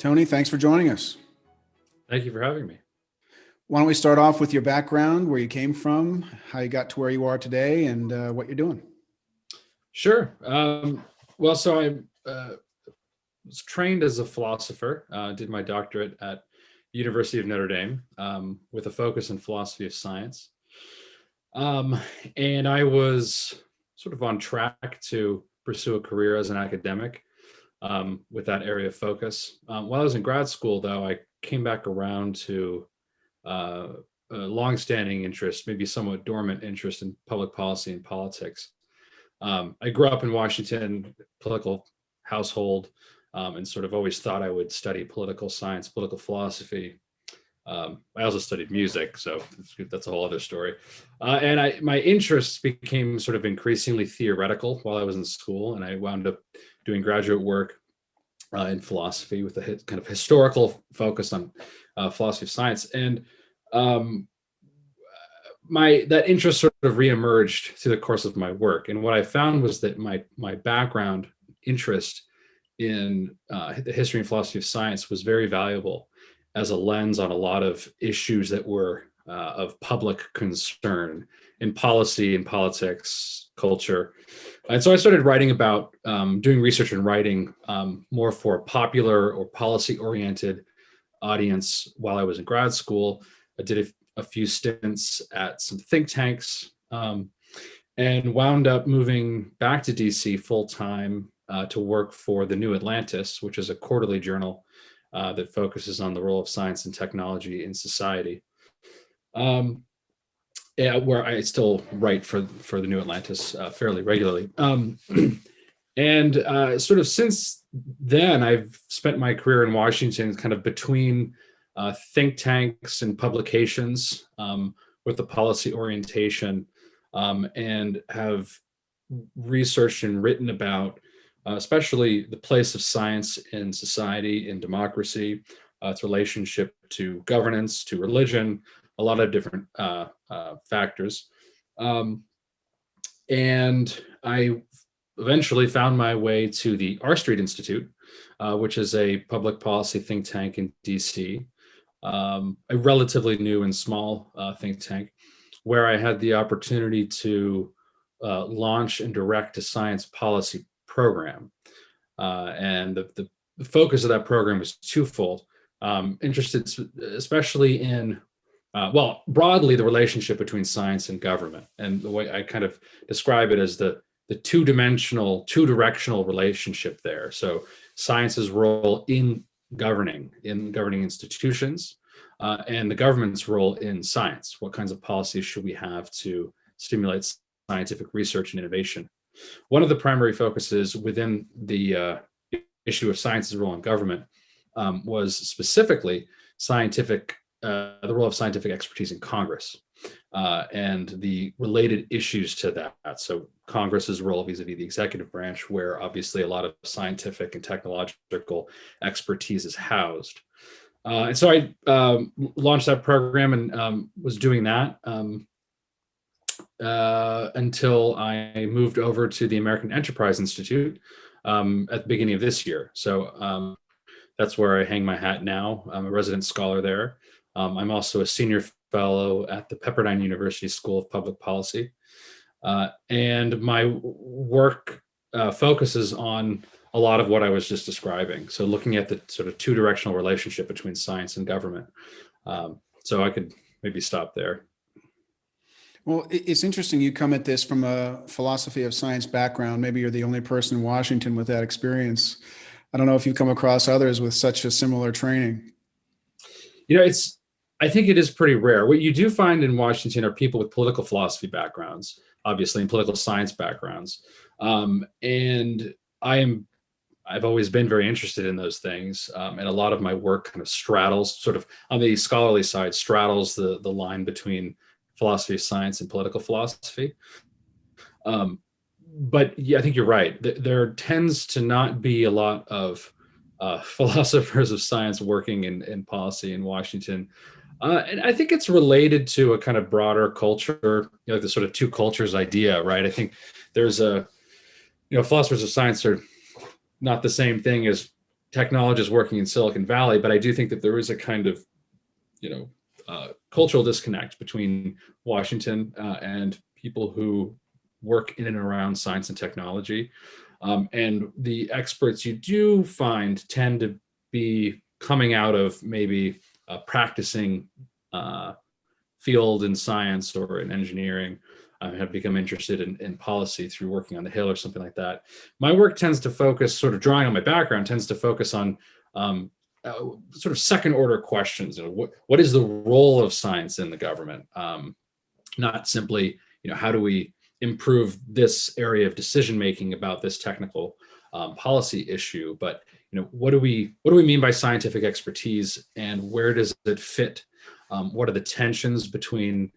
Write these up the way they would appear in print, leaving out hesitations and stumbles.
Tony, thanks for joining us. Thank you for having me. Why don't we start off with your background, where you came from, how you got to where you are today, and what you're doing? Sure. So I was trained as a philosopher, did my doctorate at University of Notre Dame with a focus in philosophy of science. And I was sort of on track to pursue a career as an academic with that area of focus. While I was in grad school, though, I came back around to a longstanding interest, maybe somewhat dormant interest in public policy and politics. I grew up in Washington, political household, and sort of always thought I would study political science, political philosophy. I also studied music, so that's a whole other story. My interests became sort of increasingly theoretical while I was in school, and I wound up doing graduate work in philosophy with a kind of historical focus on philosophy of science. And that interest sort of reemerged through the course of my work. And what I found was that my background interest in the history and philosophy of science was very valuable as a lens on a lot of issues that were of public concern in policy and politics, culture. And so I started writing about doing research and writing more for a popular or policy-oriented audience while I was in grad school. I did a few stints at some think tanks and wound up moving back to DC full-time to work for the New Atlantis, which is a quarterly journal that focuses on the role of science and technology in society. Where I still write for the New Atlantis fairly regularly. Sort of since then, I've spent my career in Washington kind of between think tanks and publications with a policy orientation, and have researched and written about especially the place of science in society, in democracy, its relationship to governance, to religion, a lot of different factors. And I eventually found my way to the R Street Institute, which is a public policy think tank in DC, a relatively new and small think tank, where I had the opportunity to launch and direct a science policy program. And the focus of that program was twofold. Interested especially in broadly the relationship between science and government, and the way I kind of describe it as the two-directional relationship there. So science's role in governing institutions, and the government's role in science. What kinds of policies should we have to stimulate scientific research and innovation? One of the primary focuses within the issue of science's role in government was specifically the role of scientific expertise in Congress and the related issues to that. So Congress's role vis-a-vis the executive branch, where obviously a lot of scientific and technological expertise is housed. And so I launched that program and was doing that until I moved over to the American Enterprise Institute at the beginning of this year. So that's where I hang my hat now. I'm a resident scholar there. I'm also a senior fellow at the Pepperdine University School of Public Policy. And my work focuses on a lot of what I was just describing. So looking at the sort of two-directional relationship between science and government. So I could maybe stop there. Well, it's interesting you come at this from a philosophy of science background. Maybe you're the only person in Washington with that experience. I don't know if you've come across others with such a similar training. I think it is pretty rare. What you do find in Washington are people with political philosophy backgrounds, obviously, and political science backgrounds. And I've always been very interested in those things. And a lot of my work kind of straddles, sort of on the scholarly side, straddles the line between philosophy of science and political philosophy. But yeah, I think you're right. There tends to not be a lot of philosophers of science working in policy in Washington. And I think it's related to a kind of broader culture, the sort of two cultures idea, right? I think there's philosophers of science are not the same thing as technologists working in Silicon Valley, but I do think that there is a kind of, cultural disconnect between Washington and people who work in and around science and technology. And the experts you do find tend to be coming out of maybe practicing field in science or in engineering, have become interested in policy through working on the Hill or something like that. My work tends to focus, sort of drawing on my background, tends to focus on sort of second order questions. What is the role of science in the government? Not simply, how do we improve this area of decision making about this technical policy issue, but what do we mean by scientific expertise, and where does it fit? What are the tensions between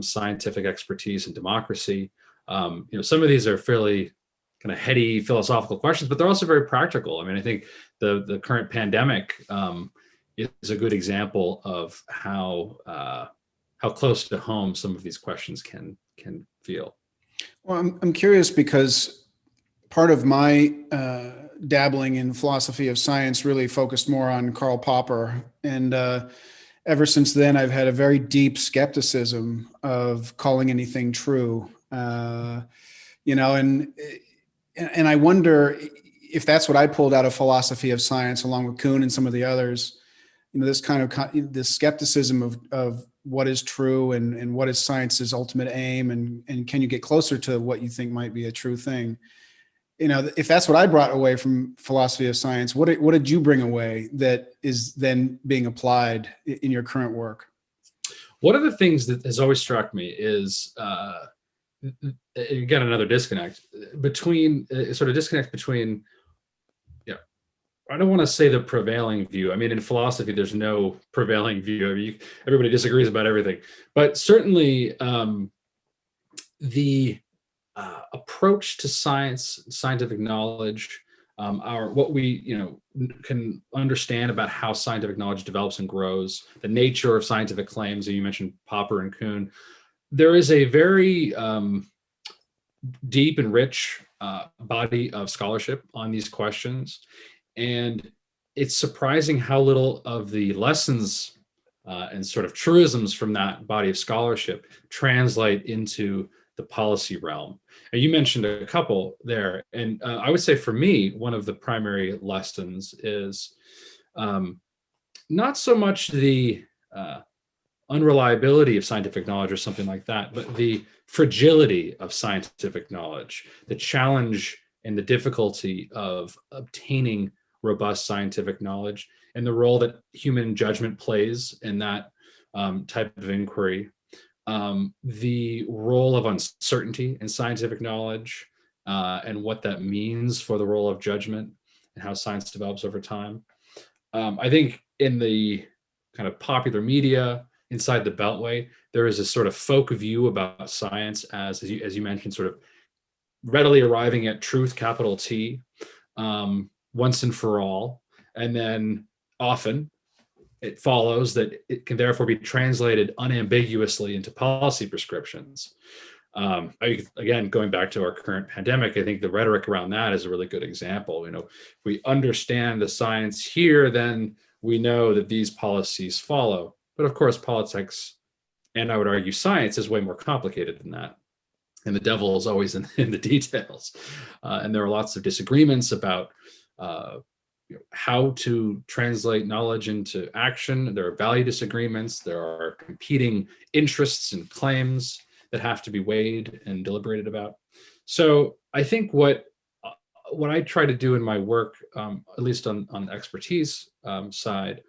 scientific expertise and democracy? Some of these are fairly kind of heady philosophical questions, but they're also very practical. I mean, I think the current pandemic is a good example of how close to home some of these questions can feel. Well, I'm curious because part of my dabbling in philosophy of science really focused more on Karl Popper. And ever since then, I've had a very deep skepticism of calling anything true. And I wonder if that's what I pulled out of philosophy of science, along with Kuhn and some of the others. This kind of this skepticism of what is true and what is science's ultimate aim, and can you get closer to what you think might be a true thing? If that's what I brought away from philosophy of science, what did you bring away that is then being applied in your current work? One of the things that has always struck me is, again, another disconnect between, I don't want to say the prevailing view. I mean, in philosophy, there's no prevailing view. I mean, everybody disagrees about everything, but certainly the approach to science, scientific knowledge, what we can understand about how scientific knowledge develops and grows, the nature of scientific claims. And you mentioned Popper and Kuhn. There is a very deep and rich body of scholarship on these questions. And it's surprising how little of the lessons and sort of truisms from that body of scholarship translate into the policy realm. And you mentioned a couple there. And I would say for me, one of the primary lessons is not so much the unreliability of scientific knowledge or something like that, but the fragility of scientific knowledge, the challenge and the difficulty of obtaining robust scientific knowledge, and the role that human judgment plays in that type of inquiry, the role of uncertainty in scientific knowledge, and what that means for the role of judgment and how science develops over time. I think in the kind of popular media inside the Beltway, there is a sort of folk view about science as you mentioned, sort of readily arriving at truth, capital T, once and for all. And then often it follows that it can therefore be translated unambiguously into policy prescriptions. Again, going back to our current pandemic, I think the rhetoric around that is a really good example. If we understand the science here, then we know that these policies follow. But of course, politics, and I would argue science, is way more complicated than that. And the devil is always in the details. And there are lots of disagreements about how to translate knowledge into action. There are value disagreements. There are competing interests and claims that have to be weighed and deliberated about. So I think what I try to do in my work, at least on the expertise side,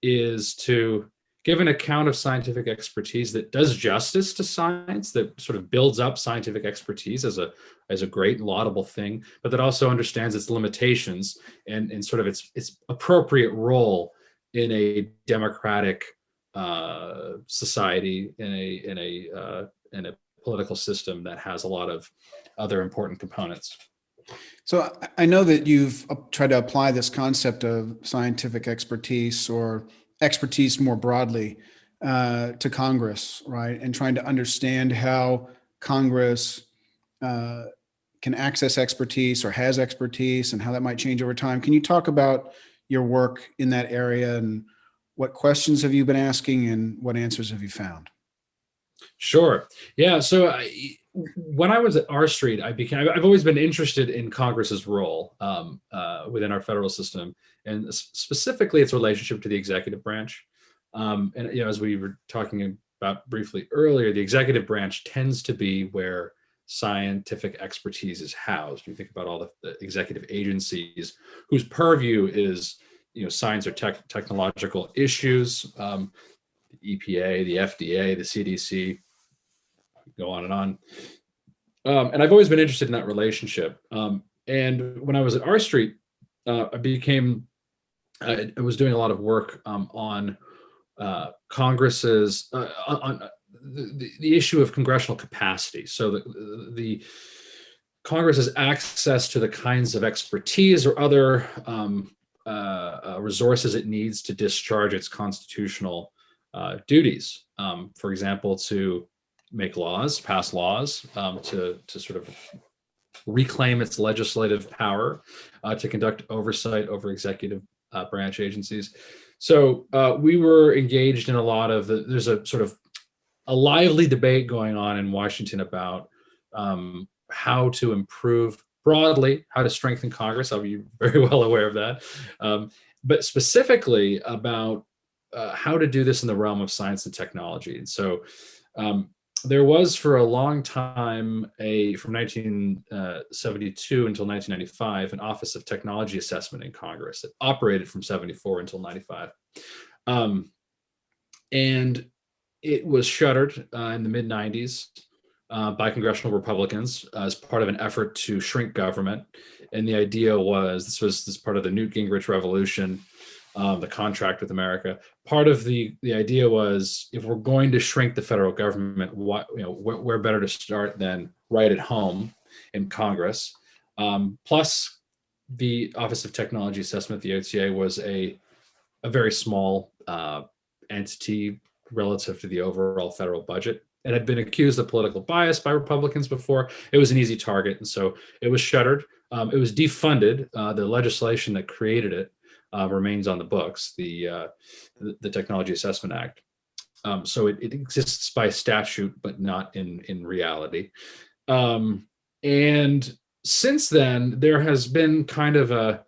is to give an account of scientific expertise that does justice to science, that sort of builds up scientific expertise as a great laudable thing, but that also understands its limitations and sort of its appropriate role in a democratic society, in a political system that has a lot of other important components. So I know that you've tried to apply this concept of scientific expertise or expertise more broadly to Congress, right? And trying to understand how Congress can access expertise or has expertise and how that might change over time. Can you talk about your work in that area and what questions have you been asking and what answers have you found? Sure. Yeah. So when I was at R Street, I've always been interested in Congress's role within our federal system, and specifically its relationship to the executive branch. And as we were talking about briefly earlier, the executive branch tends to be where scientific expertise is housed. You think about all the executive agencies whose purview is, science or technological issues. The EPA, the FDA, the CDC, go on and on. And I've always been interested in that relationship. And when I was at R Street, I was doing a lot of work on Congress's on the issue of congressional capacity. So the Congress's access to the kinds of expertise or other resources it needs to discharge its constitutional duties. For example, to make laws, pass laws, to sort of reclaim its legislative power, to conduct oversight over executive branch agencies. So we were engaged in a lot of there's a sort of a lively debate going on in Washington about how to improve broadly, how to strengthen Congress. I'll be very well aware of that. But specifically about how to do this in the realm of science and technology. And so there was for a long time, from 1972 until 1995, an Office of Technology Assessment in Congress that operated from 74 until 95. And it was shuttered in the mid 90s by congressional Republicans as part of an effort to shrink government. And the idea was, this was part of the Newt Gingrich revolution, the contract with America. Part of the idea was, if we're going to shrink the federal government, where better to start than right at home in Congress? Plus, the Office of Technology Assessment, the OTA, was a very small entity relative to the overall federal budget. It had been accused of political bias by Republicans before. It was an easy target, and so it was shuttered. It was defunded. The legislation that created it remains on the books, the Technology Assessment Act. So it exists by statute, but not in reality. And since then, there has been kind of a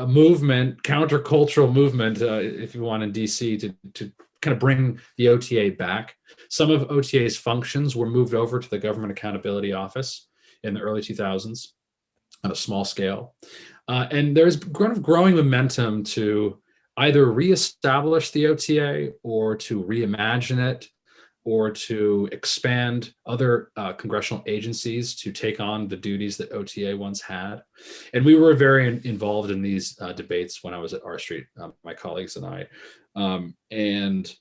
movement, countercultural movement, if you want, in DC to kind of bring the OTA back. Some of OTA's functions were moved over to the Government Accountability Office in the early 2000s on a small scale. And there's kind of growing momentum to either reestablish the OTA or to reimagine it or to expand other congressional agencies to take on the duties that OTA once had. And we were very involved in these debates when I was at R Street, my colleagues and I. And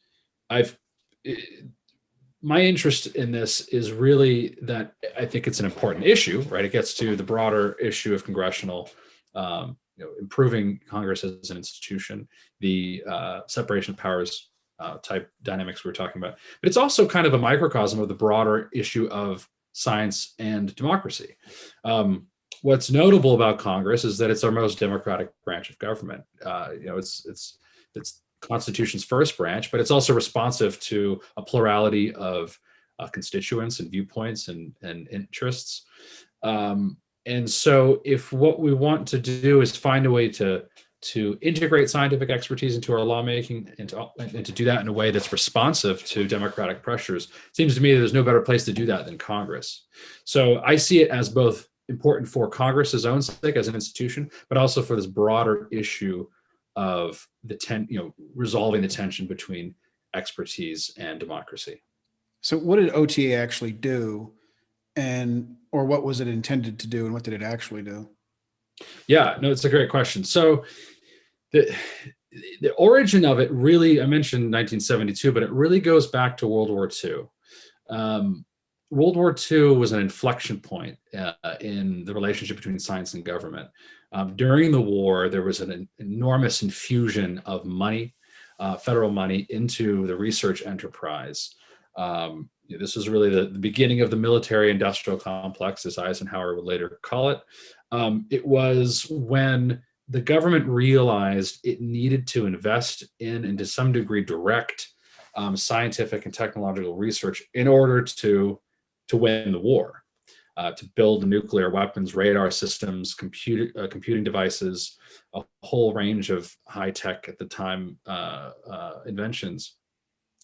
my interest in this is really that I think it's an important issue, right? It gets to the broader issue of congressional, improving Congress as an institution, the separation of powers type dynamics we were talking about. But it's also kind of a microcosm of the broader issue of science and democracy. What's notable about Congress is that it's our most democratic branch of government. It's Constitution's first branch, but it's also responsive to a plurality of constituents and viewpoints and interests. And so if what we want to do is find a way to integrate scientific expertise into our lawmaking and to do that in a way that's responsive to democratic pressures, it seems to me that there's no better place to do that than Congress. So I see it as both important for Congress's own sake as an institution, but also for this broader issue of resolving the tension between expertise and democracy. So what did OTA actually do, or what was it intended to do, and what did it actually do? Yeah, no, it's a great question. So the origin of it really, I mentioned 1972, but it really goes back to World War II. World War II was an inflection point in the relationship between science and government. During the war, there was an enormous infusion of money, federal money, into the research enterprise. this was really the beginning of the military-industrial complex, as Eisenhower would later call it. It was when the government realized it needed to invest in and to some degree direct scientific and technological research in order to win the war, to build nuclear weapons, radar systems, computing devices, a whole range of high tech at the time inventions.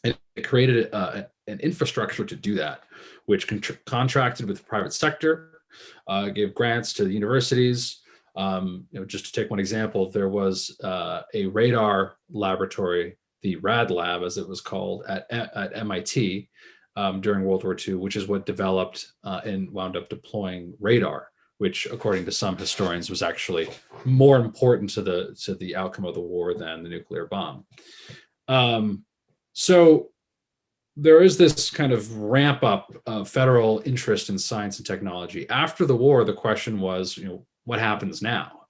It created an infrastructure to do that, which contracted with the private sector, gave grants to the universities. Just to take one example, there was a radar laboratory, the RAD lab, as it was called, at MIT during World War II, which is what developed and wound up deploying radar, which, according to some historians, was actually more important to the outcome of the war than the nuclear bomb. So there is this kind of ramp up of federal interest in science and technology. After the war, the question was, what happens now?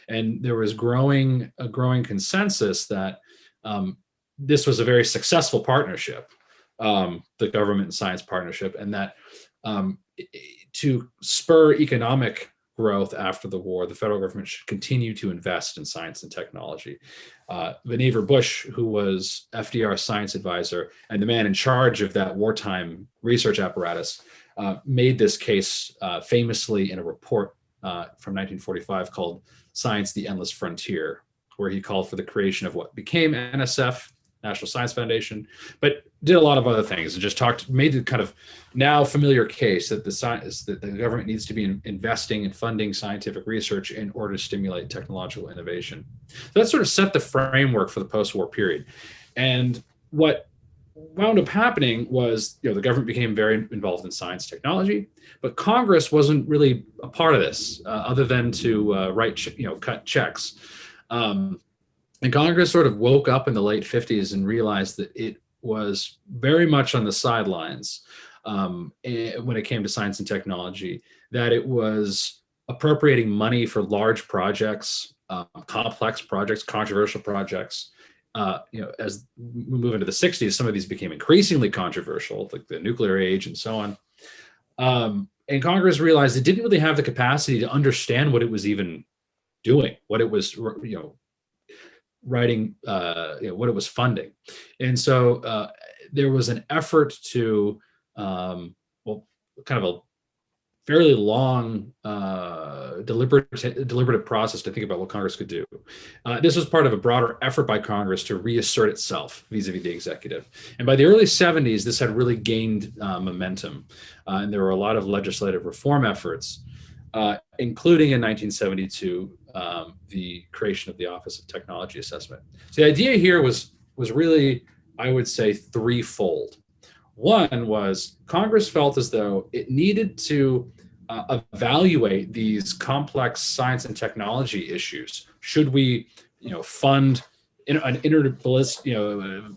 And there was a growing consensus that this was a very successful partnership, the government and science partnership, and that to spur economic growth after the war, the federal government should continue to invest in science and technology. Vannevar Bush, who was FDR's science advisor and the man in charge of that wartime research apparatus, made this case famously in a report from 1945 called Science, the Endless Frontier, where he called for the creation of what became NSF, National Science Foundation, but did a lot of other things and just made the kind of now familiar case that the government needs to be investing and funding scientific research in order to stimulate technological innovation. So that sort of set the framework for the post-war period. And what wound up happening was, the government became very involved in science technology, but Congress wasn't really a part of this, other than to cut checks. And Congress sort of woke up in the late 50s and realized that it was very much on the sidelines when it came to science and technology, that it was appropriating money for large projects, complex projects, controversial projects. As we move into the 60s, some of these became increasingly controversial, like the nuclear age and so on. And Congress realized it didn't really have the capacity to understand what it was even doing, what it was, writing, what it was funding. And so there was an effort to, kind of a fairly long, deliberative process to think about what Congress could do. This was part of a broader effort by Congress to reassert itself vis-a-vis the executive. And by the early 70s, this had really gained momentum. And there were a lot of legislative reform efforts, including in 1972, the creation of the Office of Technology Assessment. So the idea here was really, I would say, threefold. One was Congress felt as though it needed to evaluate these complex science and technology issues. Should we, fund an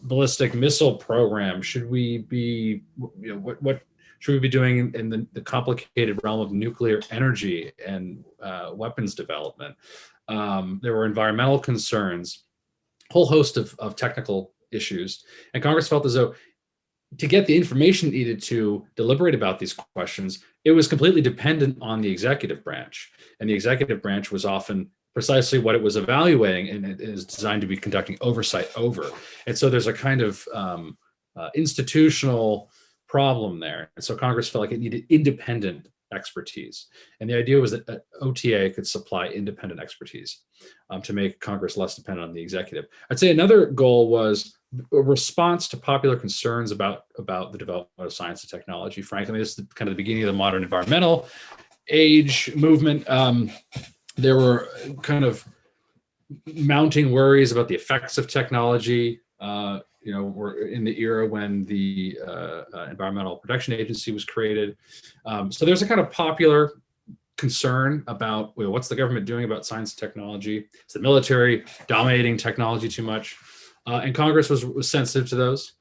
ballistic missile program? Should we be, what should we be doing in the complicated realm of nuclear energy and weapons development? There were environmental concerns, a whole host of technical issues. And Congress felt as though to get the information needed to deliberate about these questions, it was completely dependent on the executive branch. And the executive branch was often precisely what it was evaluating, and it is designed to be conducting oversight over. And so there's a kind of institutional problem there. And so Congress felt like it needed independent expertise. And the idea was that OTA could supply independent expertise to make Congress less dependent on the executive. I'd say another goal was a response to popular concerns about the development of science and technology. Frankly, this is kind of the beginning of the modern environmental age movement. There were kind of mounting worries about the effects of technology. We're in the era when the Environmental Protection Agency was created. So there's a kind of popular concern about what's the government doing about science and technology? Is the military dominating technology too much? And Congress was sensitive to those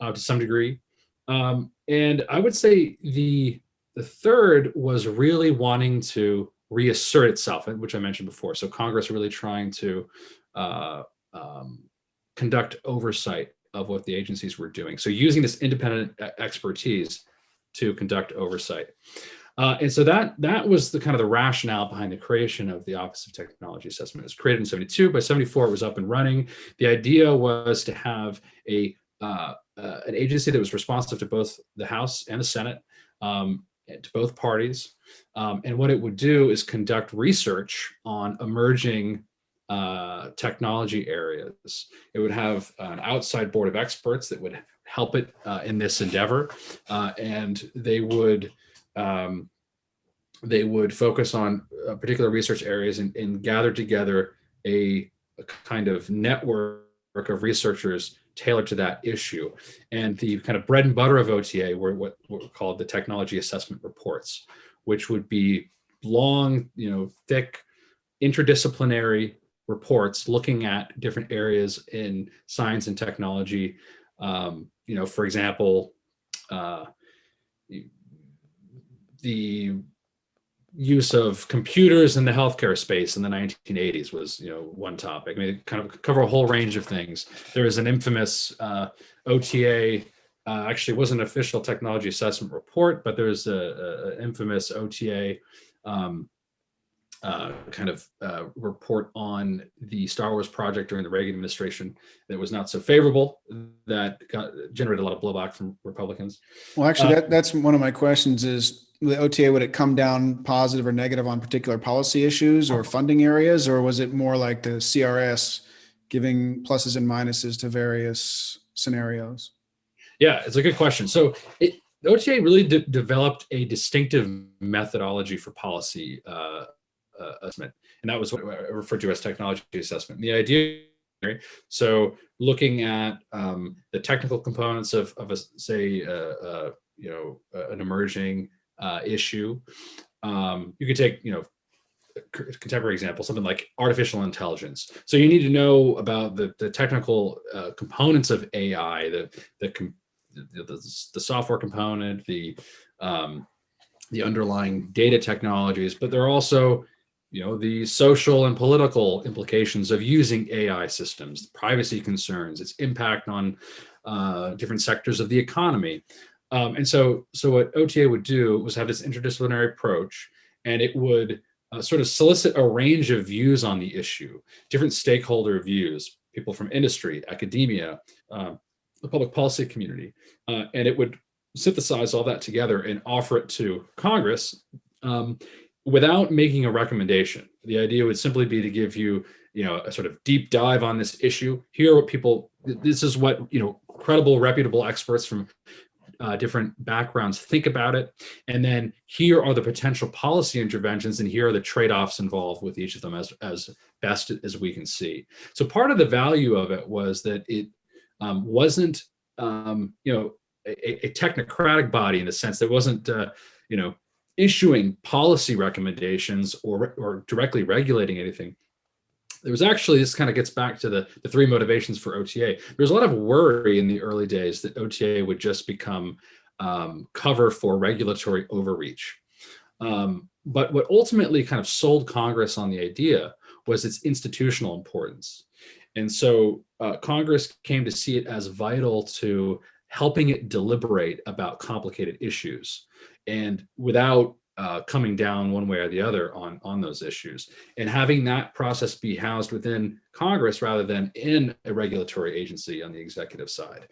to some degree. And I would say the third was really wanting to reassert itself, which I mentioned before. So Congress really trying to conduct oversight of what the agencies were doing. So using this independent expertise to conduct oversight. And so that was the kind of the rationale behind the creation of the Office of Technology Assessment. It was created in 72. By 74, it was up and running. The idea was to have an agency that was responsive to both the House and the Senate, to both parties. And what it would do is conduct research on emerging technology areas. It would have an outside board of experts that would help it in this endeavor, and they would focus on particular research areas and gather together a kind of network of researchers tailored to that issue. And the kind of bread and butter of OTA were what were called the technology assessment reports, which would be long, thick, interdisciplinary reports looking at different areas in science and technology. For example, the use of computers in the healthcare space in the 1980s was, one topic. I mean, it kind of cover a whole range of things. There was an infamous OTA. Actually, it wasn't an official technology assessment report, but there's an infamous OTA report on the Star Wars project during the Reagan administration that was not so favorable, that generated a lot of blowback from Republicans. Well, actually, that's one of my questions is the OTA, would it come down positive or negative on particular policy issues or funding areas, or was it more like the CRS giving pluses and minuses to various scenarios? Yeah, it's a good question. So the OTA really developed a distinctive methodology for policy assessment, and that was what I referred to as technology assessment. The idea, so looking at the technical components of an emerging issue. You could take, contemporary example, something like artificial intelligence. So you need to know about the technical components of AI, the software component, the underlying data technologies, but there are also, the social and political implications of using AI systems, privacy concerns, its impact on different sectors of the economy. And so what OTA would do was have this interdisciplinary approach, and it would sort of solicit a range of views on the issue, different stakeholder views, people from industry, academia, the public policy community, and it would synthesize all that together and offer it to Congress without making a recommendation. The idea would simply be to give you, a sort of deep dive on this issue. Here are what this is what, credible, reputable experts from different backgrounds think about it. And then here are the potential policy interventions, and here are the trade-offs involved with each of them as best as we can see. So part of the value of it was that it wasn't, a technocratic body in the sense that wasn't, issuing policy recommendations or directly regulating anything. There was actually, this kind of gets back to the three motivations for OTA. There was a lot of worry in the early days that OTA would just become cover for regulatory overreach. But what ultimately kind of sold Congress on the idea was its institutional importance. And so Congress came to see it as vital to helping it deliberate about complicated issues, and without coming down one way or the other on those issues, and having that process be housed within Congress rather than in a regulatory agency on the executive side.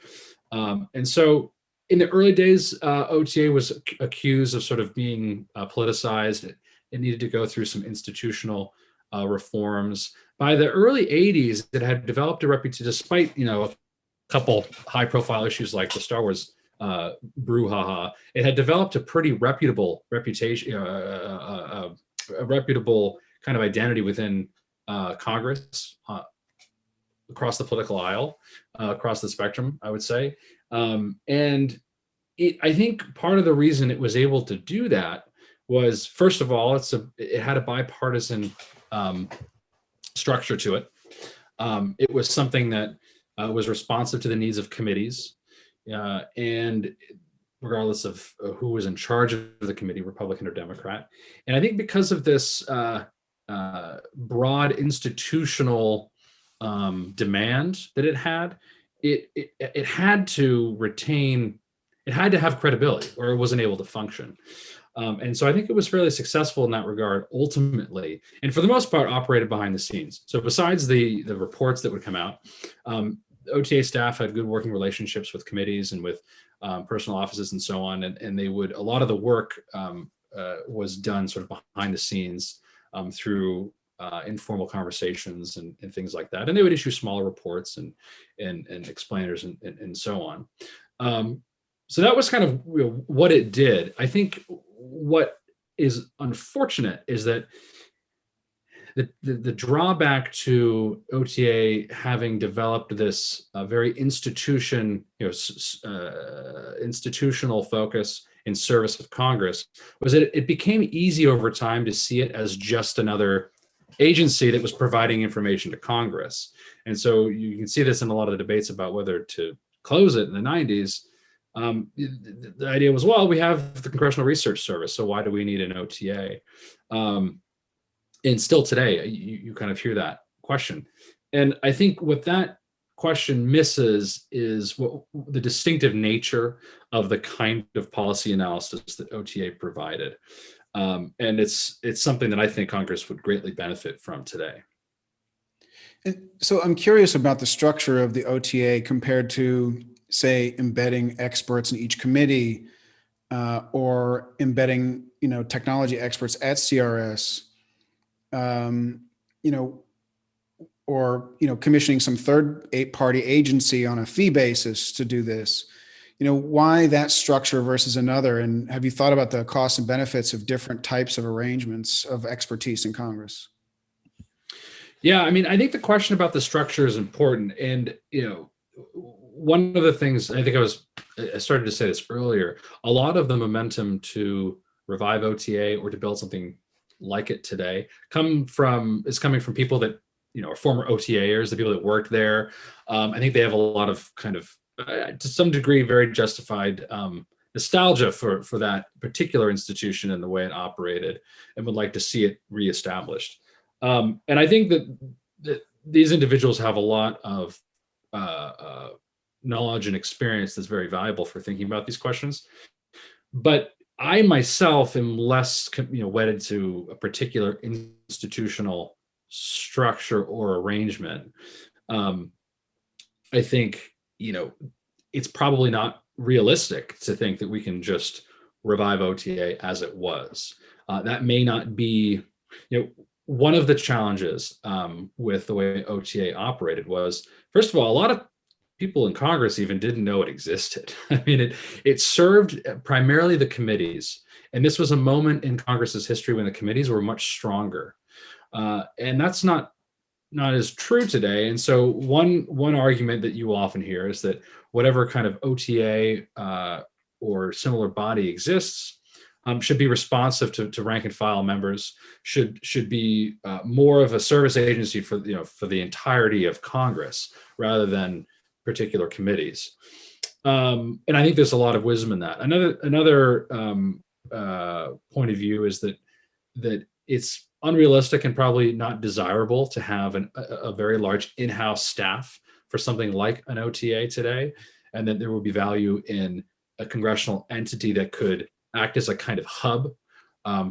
And so in the early days, OTA was accused of sort of being politicized. It needed to go through some institutional reforms. By the early 80s, it had developed a reputation, despite, a couple high-profile issues like the Star Wars brouhaha. It had developed a pretty reputable reputation, a reputable kind of identity within Congress, across the political aisle, across the spectrum, I would say. And I think part of the reason it was able to do that was, first of all, it had a bipartisan structure to it. It was something that was responsive to the needs of committees, and regardless of who was in charge of the committee, Republican or Democrat. And I think because of this broad institutional demand that it had, it had to retain, it had to have credibility, or it wasn't able to function. And so I think it was fairly successful in that regard ultimately, and for the most part operated behind the scenes. So besides the reports that would come out, OTA staff had good working relationships with committees and with personal offices and so on. And they would, a lot of the work was done sort of behind the scenes through informal conversations and things like that. And they would issue smaller reports and explainers and so on. So that was kind of what it did. I think what is unfortunate is that the drawback to OTA having developed this very institutional focus in service of Congress was that it became easy over time to see it as just another agency that was providing information to Congress. And so you can see this in a lot of the debates about whether to close it in the 90s. The idea was, well, we have the Congressional Research Service, so why do we need an OTA? And still today, you kind of hear that question. And I think what that question misses is what the distinctive nature of the kind of policy analysis that OTA provided. And it's something that I think Congress would greatly benefit from today. And so I'm curious about the structure of the OTA compared to, say, embedding experts in each committee or embedding, technology experts at CRS. Or commissioning some third-party agency on a fee basis to do this. Why that structure versus another? And have you thought about the costs and benefits of different types of arrangements of expertise in Congress? Yeah, I mean, I think the question about the structure is important. And, one of the things, I think I started to say this earlier, a lot of the momentum to revive OTA or to build something like it today coming from people that are former OTAers, the people that worked there. I think they have a lot of kind of to some degree very justified nostalgia for that particular institution and the way it operated, and would like to see it reestablished. And I think that these individuals have a lot of knowledge and experience that's very valuable for thinking about these questions. But I myself am less, wedded to a particular institutional structure or arrangement. I think, it's probably not realistic to think that we can just revive OTA as it was. That may not be, one of the challenges with the way OTA operated was, first of all, a lot of people in Congress even didn't know it existed. I mean, it served primarily the committees. And this was a moment in Congress's history when the committees were much stronger. And that's not as true today. And so one argument that you will often hear is that whatever kind of OTA or similar body exists should be responsive to rank and file members, should be more of a service agency for the entirety of Congress rather than particular committees. And I think there's a lot of wisdom in that. Another point of view is that it's unrealistic and probably not desirable to have a very large in-house staff for something like an OTA today, and that there will be value in a congressional entity that could act as a kind of hub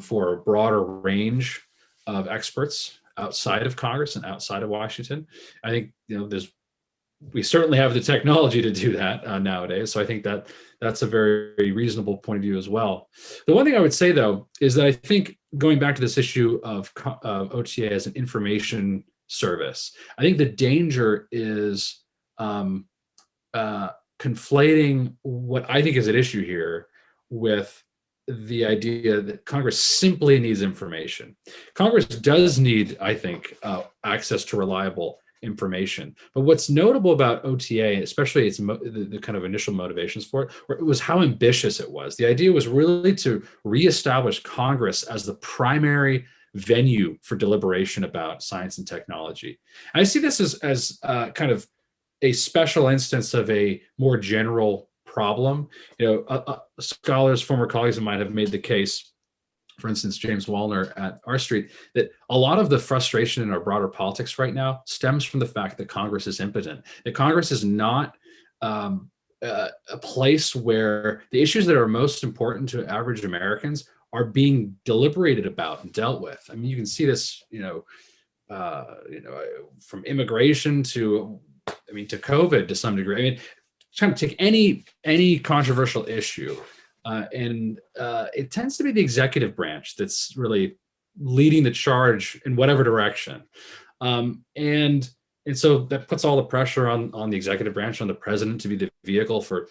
for a broader range of experts outside of Congress and outside of Washington. I think we certainly have the technology to do that nowadays. So I think that's a very reasonable point of view as well. The one thing I would say, though, is that I think going back to this issue of OTA as an information service, I think the danger is conflating what I think is at issue here with the idea that Congress simply needs information. Congress does need, I think, access to reliable information. But what's notable about OTA, especially the kind of initial motivations for it was how ambitious it was. The idea was really to reestablish Congress as the primary venue for deliberation about science and technology. And I see this as kind of a special instance of a more general problem. Scholars, former colleagues of mine have made the case, for instance, James Wallner at R Street, that a lot of the frustration in our broader politics right now stems from the fact that Congress is impotent, that Congress is not a place where the issues that are most important to average Americans are being deliberated about and dealt with. I mean, you can see this, from immigration to, to COVID to some degree. I mean, trying to take any controversial issue, and it tends to be the executive branch that's really leading the charge in whatever direction, and so that puts all the pressure on the executive branch, on the president to be the vehicle for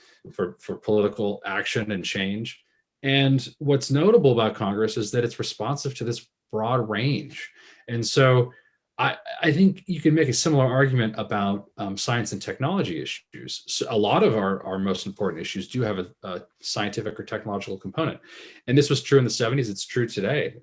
political action and change. And what's notable about Congress is that it's responsive to this broad range, and so I think you can make a similar argument about science and technology issues. So a lot of our most important issues do have a scientific or technological component. And this was true in the 70s, it's true today.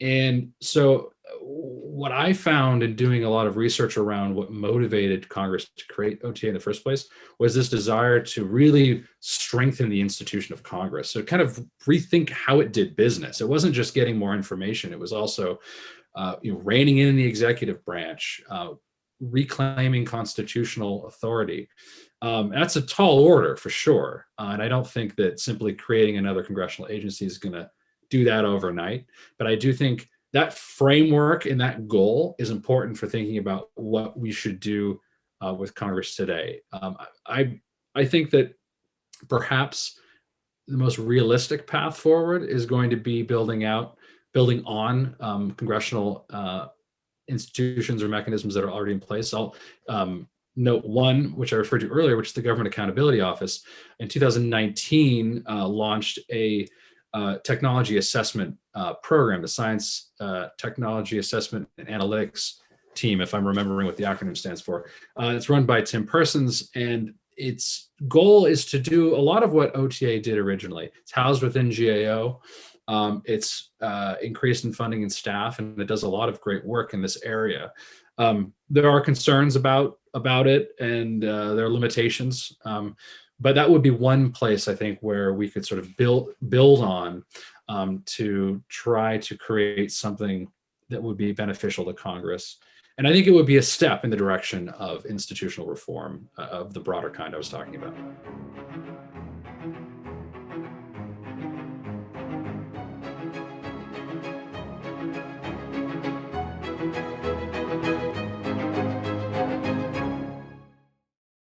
And so what I found in doing a lot of research around what motivated Congress to create OTA in the first place was this desire to really strengthen the institution of Congress. So kind of rethink how it did business. It wasn't just getting more information, it was also reining in the executive branch, reclaiming constitutional authority. That's a tall order for sure. And I don't think that simply creating another congressional agency is going to do that overnight. But I do think that framework and that goal is important for thinking about what we should do with Congress today. I think that perhaps the most realistic path forward is going to be building on congressional institutions or mechanisms that are already in place. I'll note one, which I referred to earlier, which is the Government Accountability Office. In 2019, launched a technology assessment program, the Science Technology Assessment and Analytics Team, if I'm remembering what the acronym stands for. It's run by Tim Persons, and its goal is to do a lot of what OTA did originally. It's housed within GAO. It's increased in funding and staff, and it does a lot of great work in this area. There are concerns about it, and there are limitations, but that would be one place I think where we could sort of build on to try to create something that would be beneficial to Congress. And I think it would be a step in the direction of institutional reform of the broader kind I was talking about.